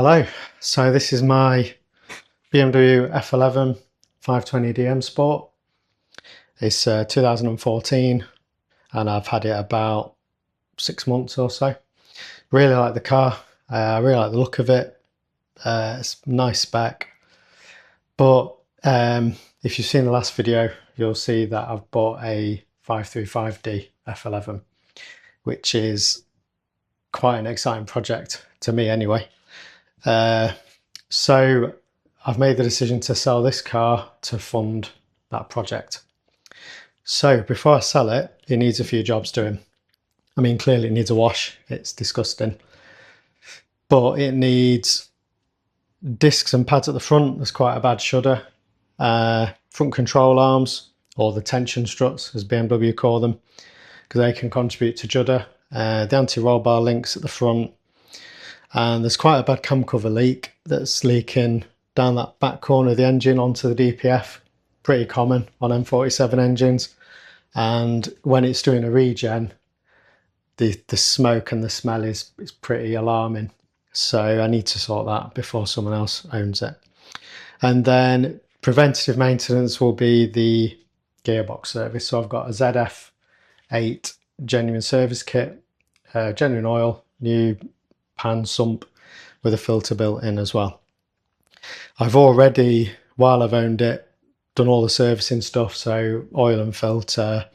Hello, so this is my BMW F11 520DM Sport. It's 2014 and I've had it about 6 months or so. Really like the car, I really like the look of it. It's a nice spec, but if you've seen the last video, you'll see that I've bought a 535D F11, which is quite an exciting project to me anyway. So I've made the decision to sell this car to fund that project. So before I sell it, it needs a few jobs doing. I mean, clearly it needs a wash, it's disgusting. But it needs discs and pads at the front. There's quite a bad shudder. Front control arms, or the tension struts as BMW call them, because they can contribute to judder. The anti-roll bar links at the front. And there's quite a bad cam cover leak that's leaking down that back corner of the engine onto the DPF. Pretty common on M47 engines. And when it's doing a regen, the smoke and the smell is pretty alarming. So I need to sort that before someone else owns it. And then preventative maintenance will be the gearbox service. So I've got a ZF8 genuine service kit, genuine oil, new pan sump with a filter built in as well. I've already, while I've owned it, done all the servicing stuff, so oil and filter,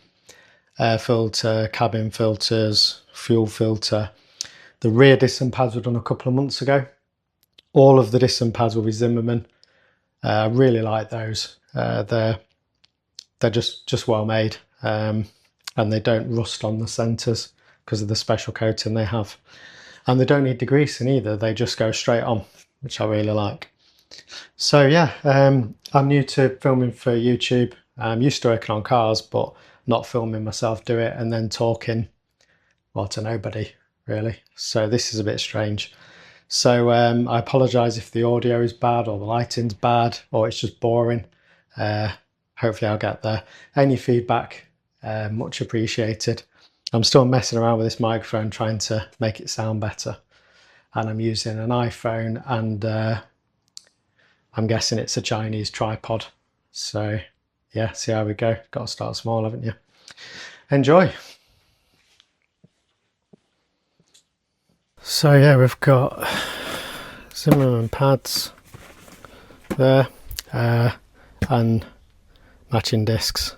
air filter, cabin filters, fuel filter. The rear disc and pads were done a couple of months ago. All of the disc and pads will be Zimmermann. I really like those. They're just well made, and they don't rust on the centres because of the special coating they have. And they don't need degreasing either, they just go straight on, which I really like. So yeah, I'm new to filming for YouTube. I'm used to working on cars, but not filming myself do it and then talking, well, to nobody really. So this is a bit strange. So I apologise if the audio is bad or the lighting's bad or it's just boring. Hopefully I'll get there. Any feedback, much appreciated. I'm still messing around with this microphone trying to make it sound better, and I'm using an iPhone, and I'm guessing it's a Chinese tripod. So yeah, see how we go. Got to start small, haven't you? Enjoy. So yeah, we've got Zimmermann pads there, and matching discs,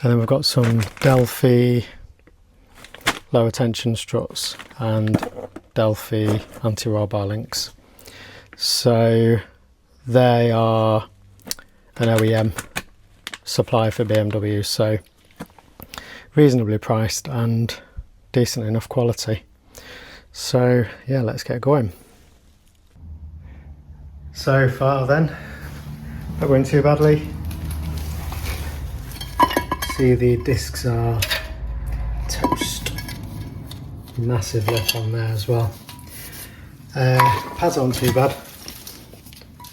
and then we've got some Delphi lower tension struts and Delphi anti-roll bar links. So they are an OEM supply for BMW, so reasonably priced and decent enough quality. So yeah, let's get going. So far then, not going too badly. See, the discs are toast. Massive lip on there as well. Pads aren't too bad.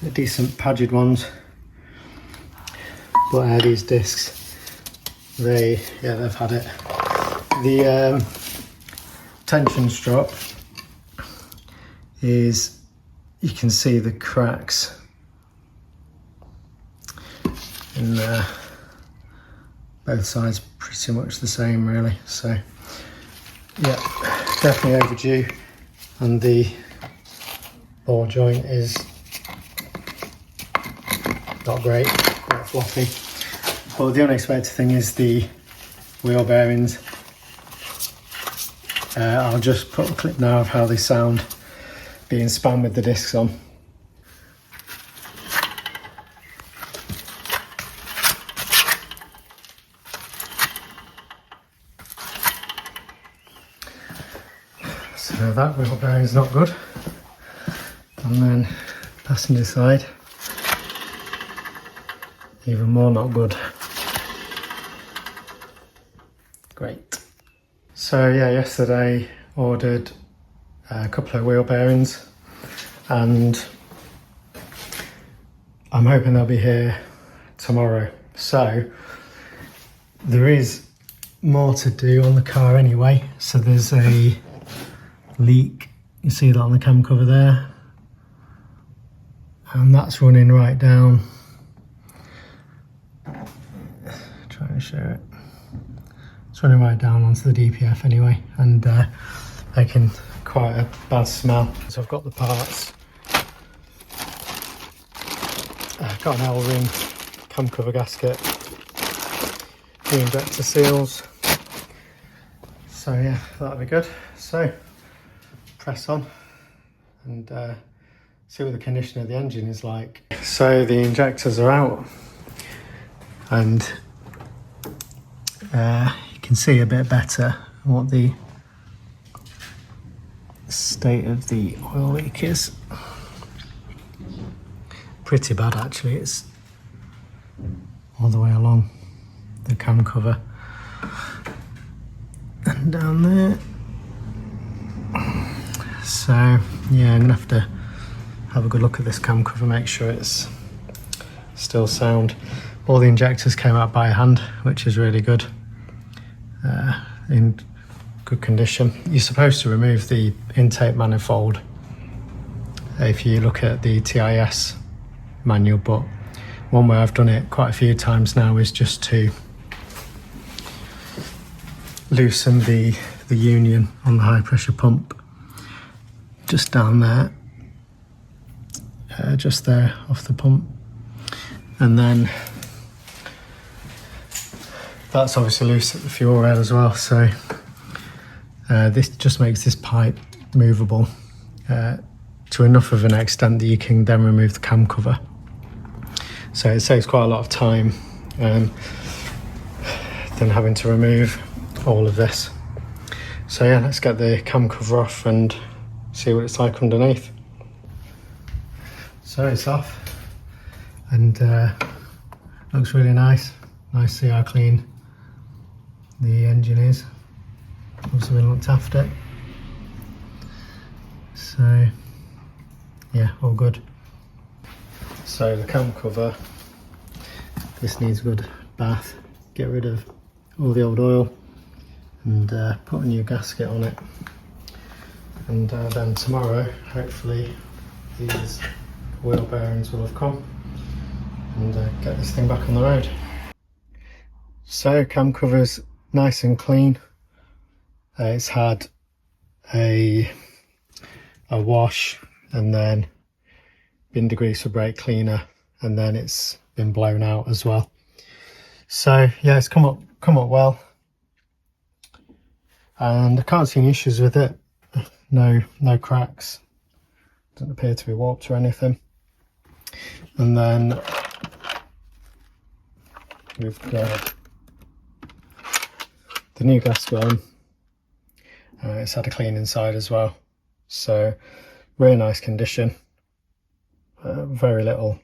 They're decent padded ones. But these discs, they've had it. The tension strap is, you can see the cracks in there. Both sides pretty much the same really. So yeah, definitely overdue, and the ball joint is not great, quite floppy. But the unexpected thing is the wheel bearings. I'll just put a clip now of how they sound being spun with the discs on. So that wheel bearing is not good. And then passenger side, even more not good. Great. So yeah, yesterday ordered a couple of wheel bearings, and I'm hoping they'll be here tomorrow. So there is more to do on the car anyway. So there's a leak, you see that on the cam cover there, and that's running right down. Try and show it. It's running right down onto the DPF anyway, and making quite a bad smell. So I've got the parts. Got an L-ring cam cover gasket, the injector seals. So yeah, that'll be good. So press on and see what the condition of the engine is like. So the injectors are out, and you can see a bit better what the state of the oil leak is. Pretty bad actually, it's all the way along the cam cover and down there. So yeah, I'm gonna have to have a good look at this cam cover, make sure it's still sound. All the injectors came out by hand, which is really good, in good condition. You're supposed to remove the intake manifold if you look at the TIS manual, but one way I've done it quite a few times now is just to loosen the union on the high pressure pump just down there, just there off the pump, and then that's obviously loose at the fuel rail as well. So this just makes this pipe movable to enough of an extent that you can then remove the cam cover. So it saves quite a lot of time than having to remove all of this. So yeah, let's get the cam cover off and see what it's like underneath. So it's off, and looks really nice. Nice to see how clean the engine is. Obviously been looked after. So yeah, all good. So the cam cover, this needs a good bath, get rid of all the old oil, and put a new gasket on it. And then tomorrow, hopefully, these wheel bearings will have come and get this thing back on the road. So cam cover's nice and clean. It's had a wash and then been degreaser brake cleaner, and then it's been blown out as well. So yeah, it's come up well, and I can't see any issues with it. No cracks, doesn't appear to be warped or anything. And then we've got the new gasket on. It's had a clean inside as well, so really nice condition. Very little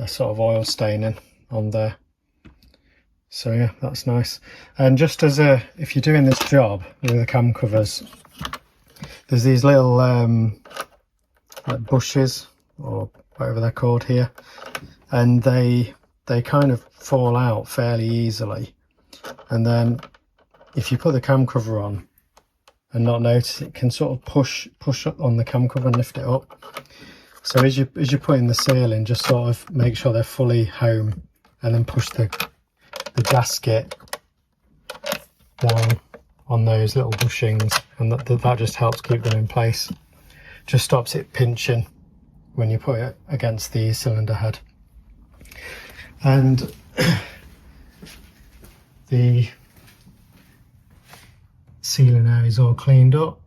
sort of oil staining on there. So yeah, that's nice. And just as if you're doing this job with the cam covers, there's these little like bushes or whatever they're called here, and they kind of fall out fairly easily. And then if you put the cam cover on and not notice, it can sort of push up on the cam cover and lift it up. So as you're putting the seal in, just sort of make sure they're fully home, and then push the gasket down on those little bushings, and that just helps keep them in place. Just stops it pinching when you put it against the cylinder head. And the sealing area is all cleaned up.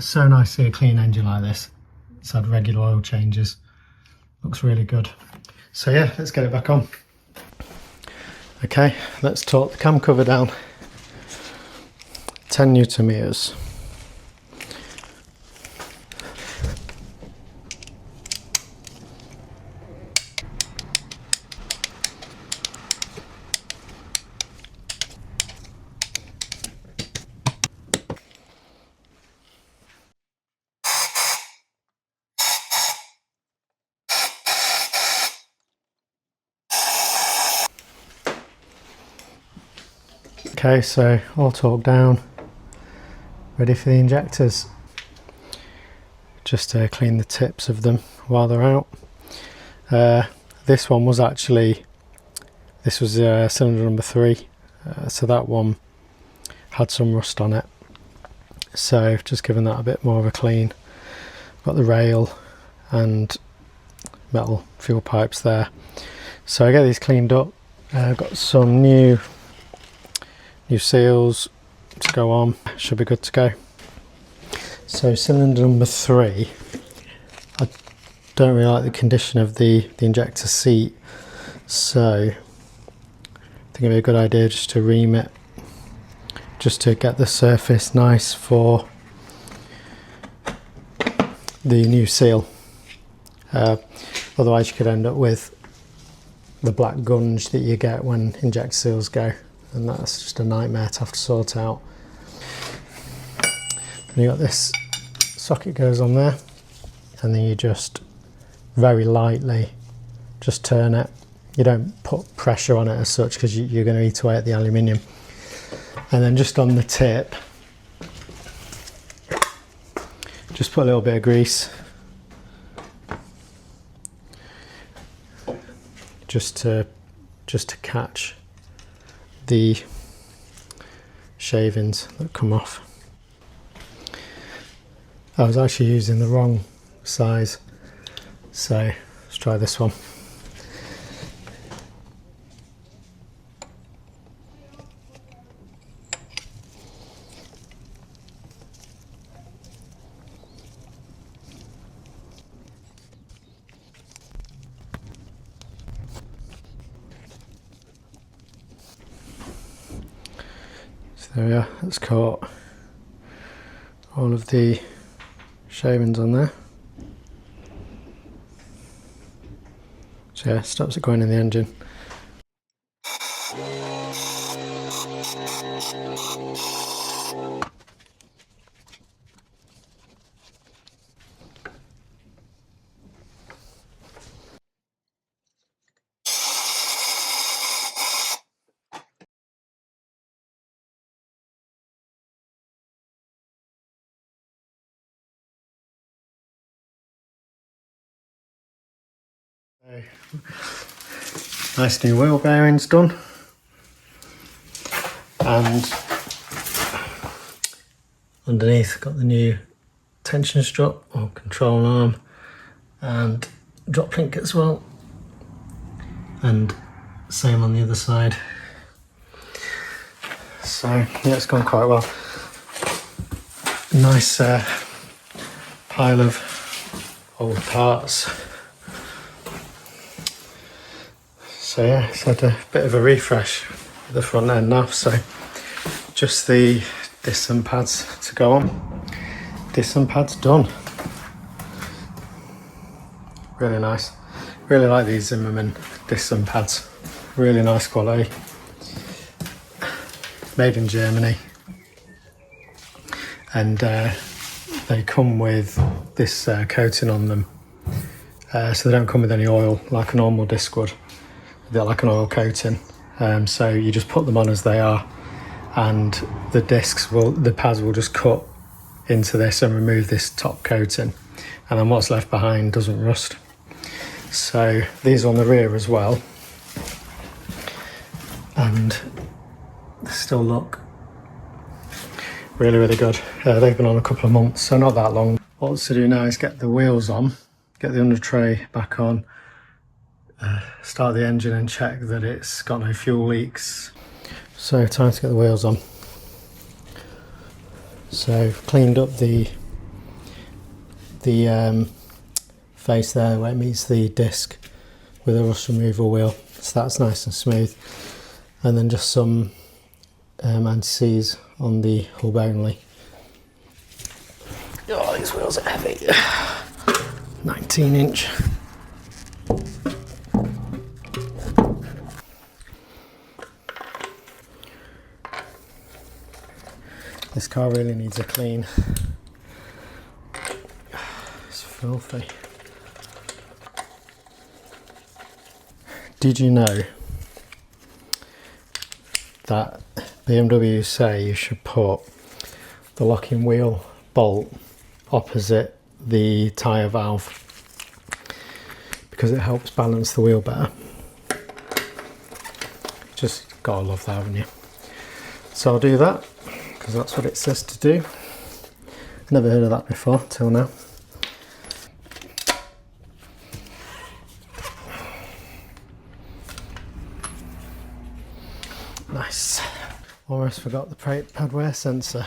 So nice to see a clean engine like this. It's had regular oil changes. Looks really good. So yeah, let's get it back on. Okay, let's torque the cam cover down. 10 Newton meters. Okay, so all torqued down, ready for the injectors. just to clean the tips of them while they're out. This one was actually, this was cylinder number 3, so that one had some rust on it, so just giving that a bit more of a clean. Got the rail and metal fuel pipes there, so I get these cleaned up. Got some new seals to go on, should be good to go. So cylinder number 3, I don't really like the condition of the injector seat, so I think it'd be a good idea just to ream it, just to get the surface nice for the new seal. Otherwise you could end up with the black gunge that you get when injector seals go, and that's just a nightmare to have to sort out. And you got this socket goes on there, and then you just very lightly just turn it. You don't put pressure on it as such, because you're going to eat away at the aluminium. And then just on the tip, just put a little bit of grease, just to catch the shavings that come off. I was actually using the wrong size, so let's try this one. So there we are, that's caught all of the shavings on there. So yeah, stops it going in the engine. Nice new wheel bearings done, and underneath got the new tension strut or control arm and drop link as well, and same on the other side. So yeah, it's gone quite well. Nice pile of old parts. So yeah, it's had a bit of a refresh with the front end now, so just the discs and pads to go on. Discs and pads done. Really nice. Really like these Zimmermann discs and pads. Really nice quality. Made in Germany. And they come with this coating on them. So they don't come with any oil like a normal disc would. They're like an oil coating, so you just put them on as they are, and the pads will just cut into this and remove this top coating, and then what's left behind doesn't rust. So these are on the rear as well, and they still look really, really good. They've been on a couple of months, so not that long. What's to do now is get the wheels on, get the under tray back on, start the engine and check that it's got no fuel leaks. So time to get the wheels on. So I've cleaned up the face there where it meets the disc with a rust removal wheel, so that's nice and smooth, and then just some anti-seize on the hull bearing only. Oh, these wheels are heavy. 19-inch. This car really needs a clean. It's filthy. Did you know that BMW say you should put the locking wheel bolt opposite the tyre valve because it helps balance the wheel better. Just gotta love that, haven't you? So I'll do that because that's what it says to do. Never heard of that before till now. Nice. Almost forgot the brake pad wear sensor.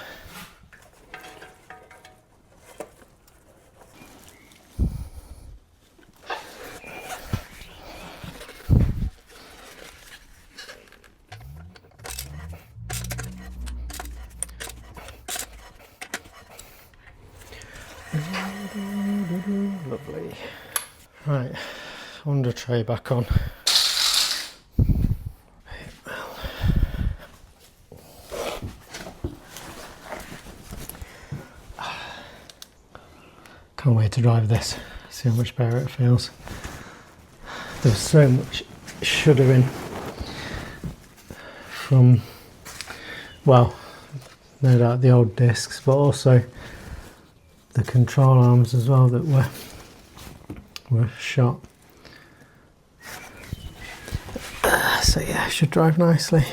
Lovely. Right, under tray back on. Can't wait to drive this, see how much better it feels. There's so much shuddering from, well, no doubt the old discs, but also the control arms as well that were shot. So yeah, it should drive nicely.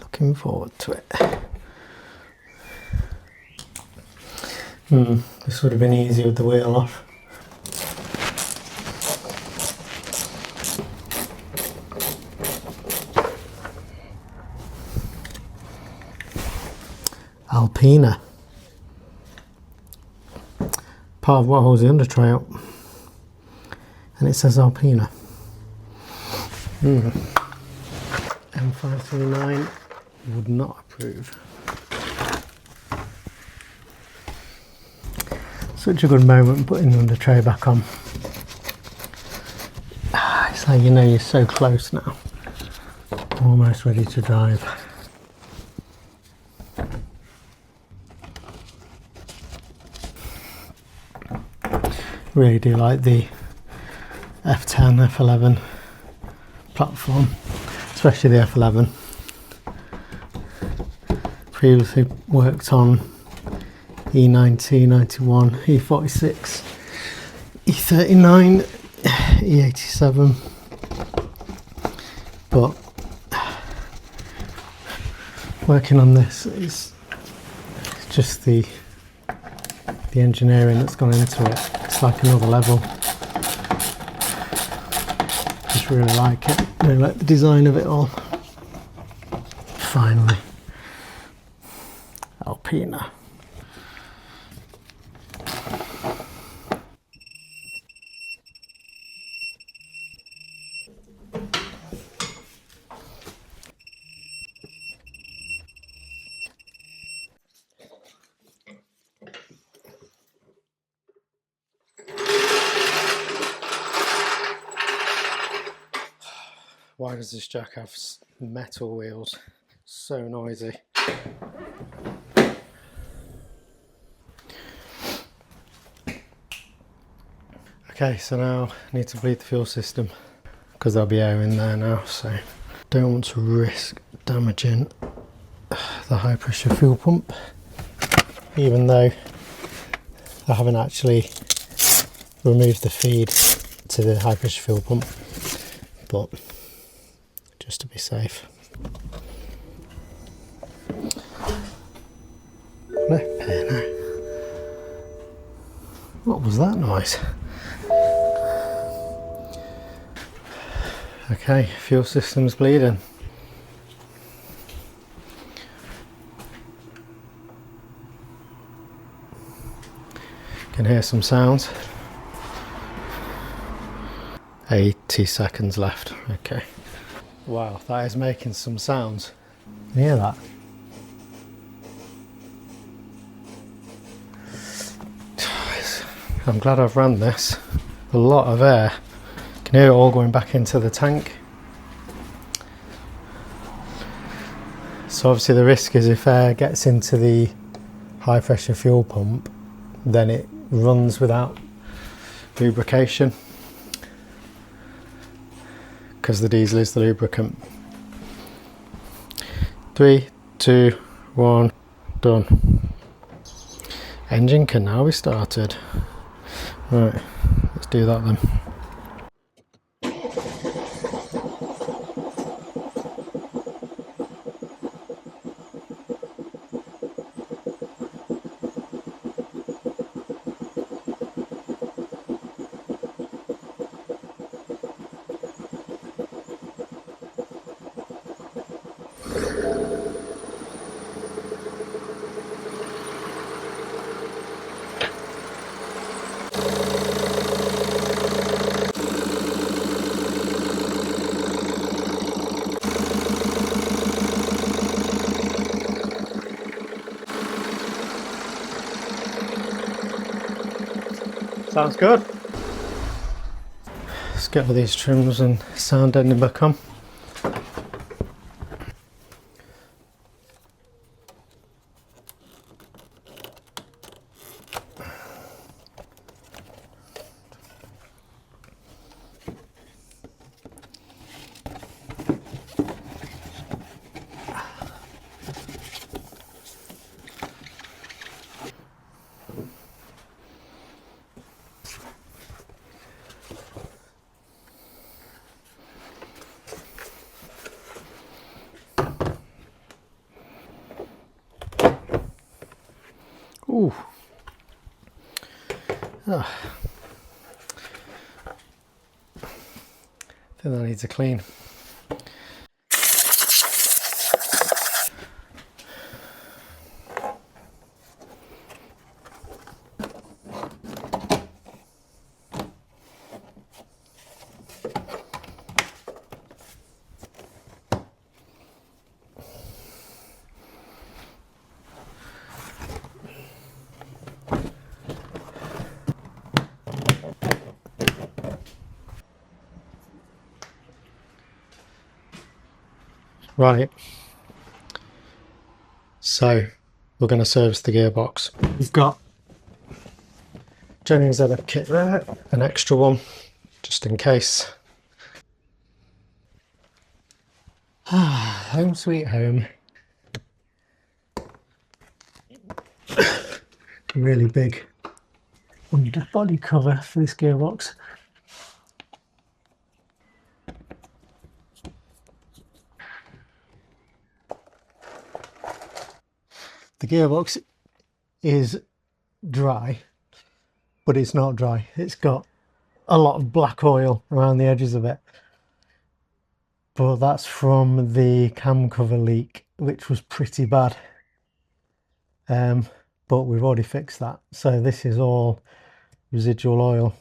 Looking forward to it. This would have been easy with the wheel off. Alpina. Part of what holds the under tray up. And it says Alpina. M539 would not approve. Such a good moment putting the under tray back on. It's like you know you're so close now. Almost ready to drive. Really do like the F10, F11 platform, especially the F11. Previously worked on E90, E91, E46, E39, E87, but working on this is just the engineering that's gone into it. It's like another level. Just really like it. Really like the design of it all. Finally, Alpina. Why does this jack have metal wheels? So noisy. Okay, so now I need to bleed the fuel system because there'll be air in there now, so don't want to risk damaging the high pressure fuel pump, even though I haven't actually removed the feed to the high pressure fuel pump, but just to be safe. What was that noise? Okay, fuel system's bleeding. Can hear some sounds. 80 seconds left. Okay. Wow, that is making some sounds. Can you hear that? I'm glad I've ran this. A lot of air. You can hear it all going back into the tank. So obviously the risk is if air gets into the high pressure fuel pump, then it runs without lubrication, because the diesel is the lubricant. 3, 2, 1, done. Engine can now be started. Right, let's do that then. Sounds good. Let's get all these trims and sound ending back on. Ooh. Ah. I think that needs a clean. Right, so we're going to service the gearbox. We've got Jennings had a kit there, an extra one, just in case. Home sweet home. Really big body cover for this gearbox. The gearbox is dry, but it's not dry. It's got a lot of black oil around the edges of it, but that's from the cam cover leak, which was pretty bad. But we've already fixed that, so this is all residual oil.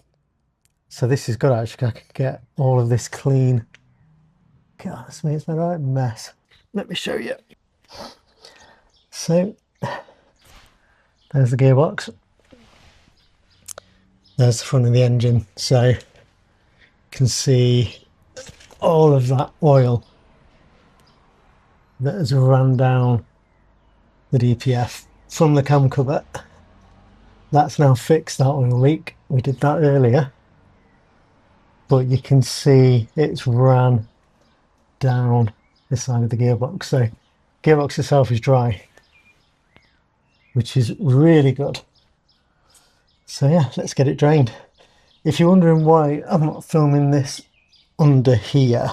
So this is good actually. I can get all of this clean. God, this makes me a right mess. Let me show you. So there's the gearbox. There's the front of the engine. So you can see all of that oil that has run down the DPF from the cam cover. That's now fixed, that oil leak. We did that earlier, but you can see it's ran down this side of the gearbox. So gearbox itself is dry, which is really good. So yeah, let's get it drained. If you're wondering why I'm not filming this under here,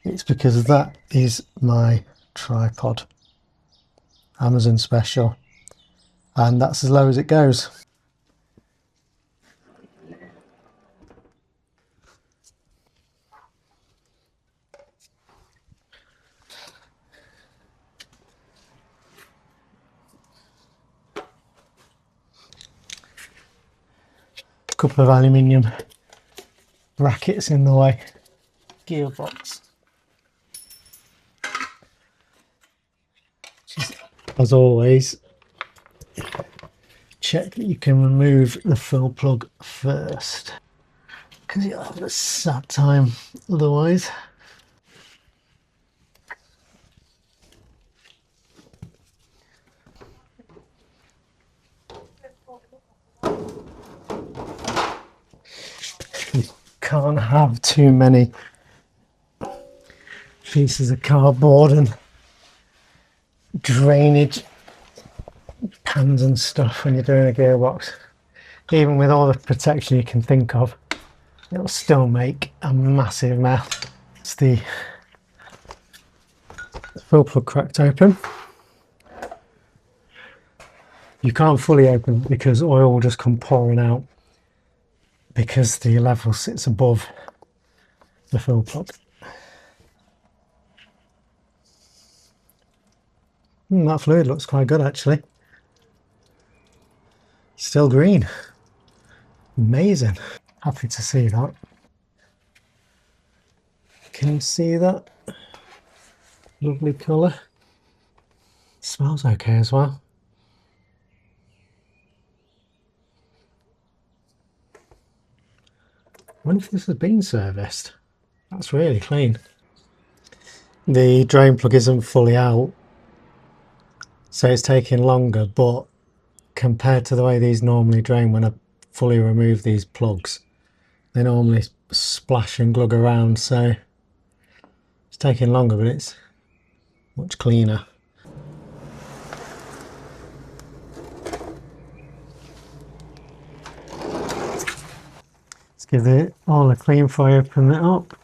it's because that is my tripod, Amazon special, and that's as low as it goes. A couple of aluminium brackets in the way. Gearbox, as always, check that you can remove the fill plug first, because you'll have a sad time otherwise. You can't have too many pieces of cardboard and drainage pans and stuff when you're doing a gearbox. Even with all the protection you can think of, it'll still make a massive mess. It's the fuel plug cracked open. You can't fully open it because oil will just come pouring out because the level sits above the fuel plug. That fluid looks quite good actually. Still green. Amazing. Happy to see that. Can you see that? Lovely colour. Smells okay as well. I wonder if this has been serviced. That's really clean. The drain plug isn't fully out, so it's taking longer, but compared to the way these normally drain when I fully remove these plugs, they normally splash and glug around, so it's taking longer, but it's much cleaner. Let's give it all a clean before I open it up.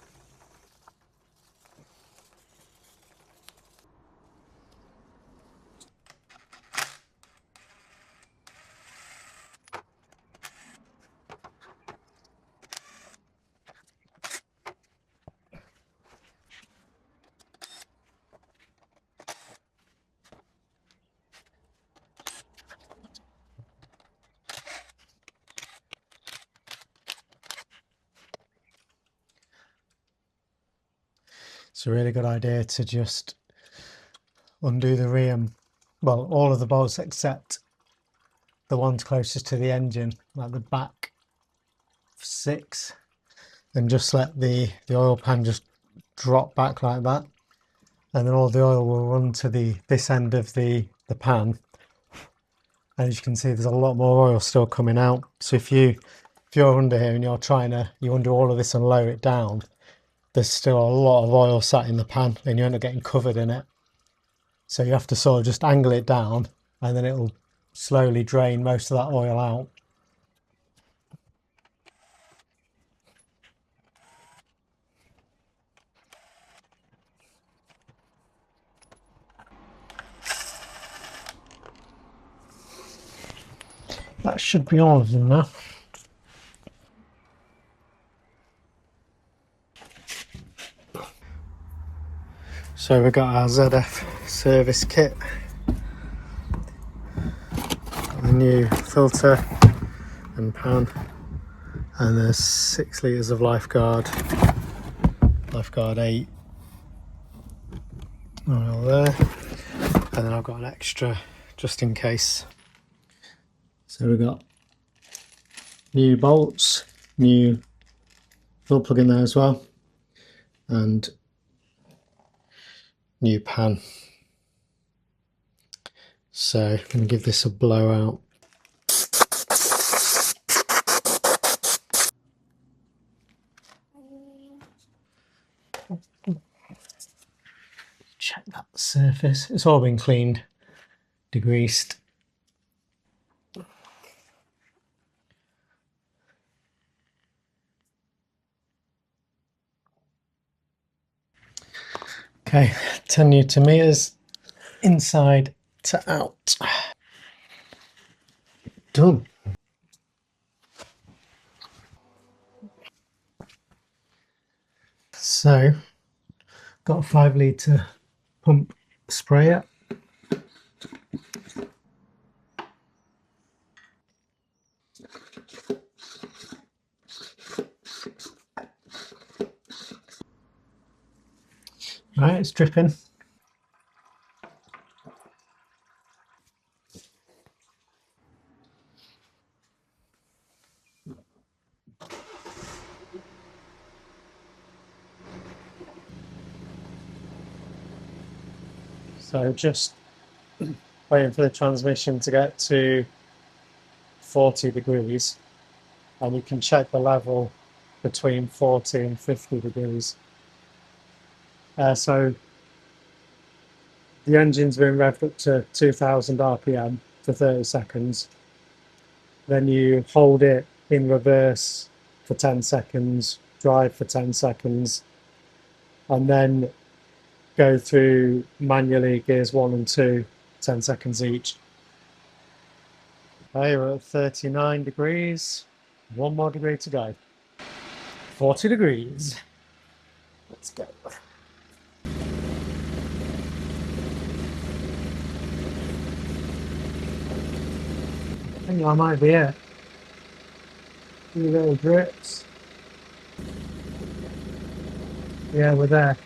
It's a really good idea to just undo the ream, well, all of the bolts except the ones closest to the engine, like the back 6, and just let the oil pan just drop back like that, and then all the oil will run to this end of the pan. As you can see, there's a lot more oil still coming out. So if you're under here and you undo all of this and lower it down, there's still a lot of oil sat in the pan and you end up getting covered in it. So you have to sort of just angle it down and then it'll slowly drain most of that oil out. That should be all of them now. So we've got our ZF service kit, a new filter and pan, and there's 6 litres of Lifeguard 8 oil there, and then I've got an extra just in case. So we've got new bolts, new fuel plug in there as well, and new pan. So I'm going to give this a blowout. Check that surface. It's all been cleaned, degreased. Okay, 10 Newton meters inside to out. Done. So, got a 5 litre pump sprayer. Right, it's dripping. So just waiting for the transmission to get to 40 degrees, and you can check the level between 40 and 50 degrees. So the engine's been revved up to 2000 RPM, for 30 seconds. Then you hold it in reverse for 10 seconds, drive for 10 seconds, and then go through manually gears 1 and 2, 10 seconds each. Okay, we're at 39 degrees, 1 more degree to go. 40 degrees. Let's go. I think I might be it. Few little drips. Yeah, we're there.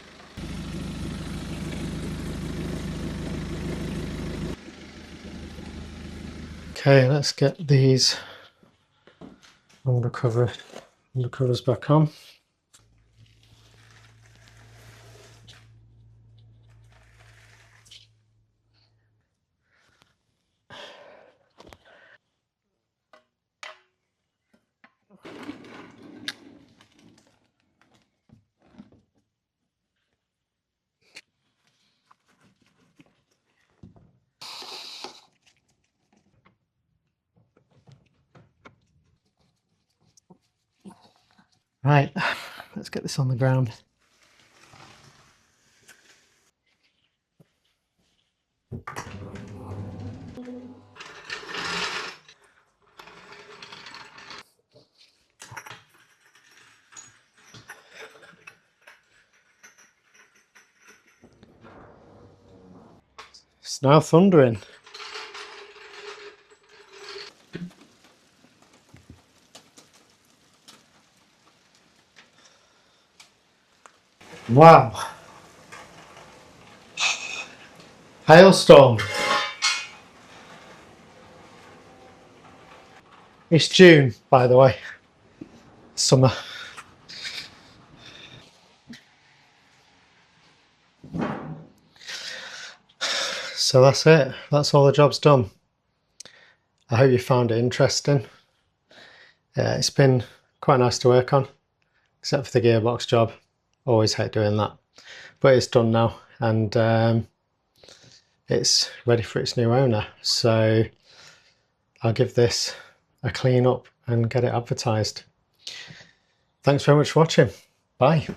Okay, let's get these undercovers back on. Right, let's get this on the ground. It's now thundering. Wow. Hailstorm. It's June, by the way. Summer. So that's it. That's all the job's done. I hope you found it interesting. It's been quite nice to work on, except for the gearbox job. Always hate doing that. But it's done now, and it's ready for its new owner. So I'll give this a clean up and get it advertised. Thanks very much for watching. Bye.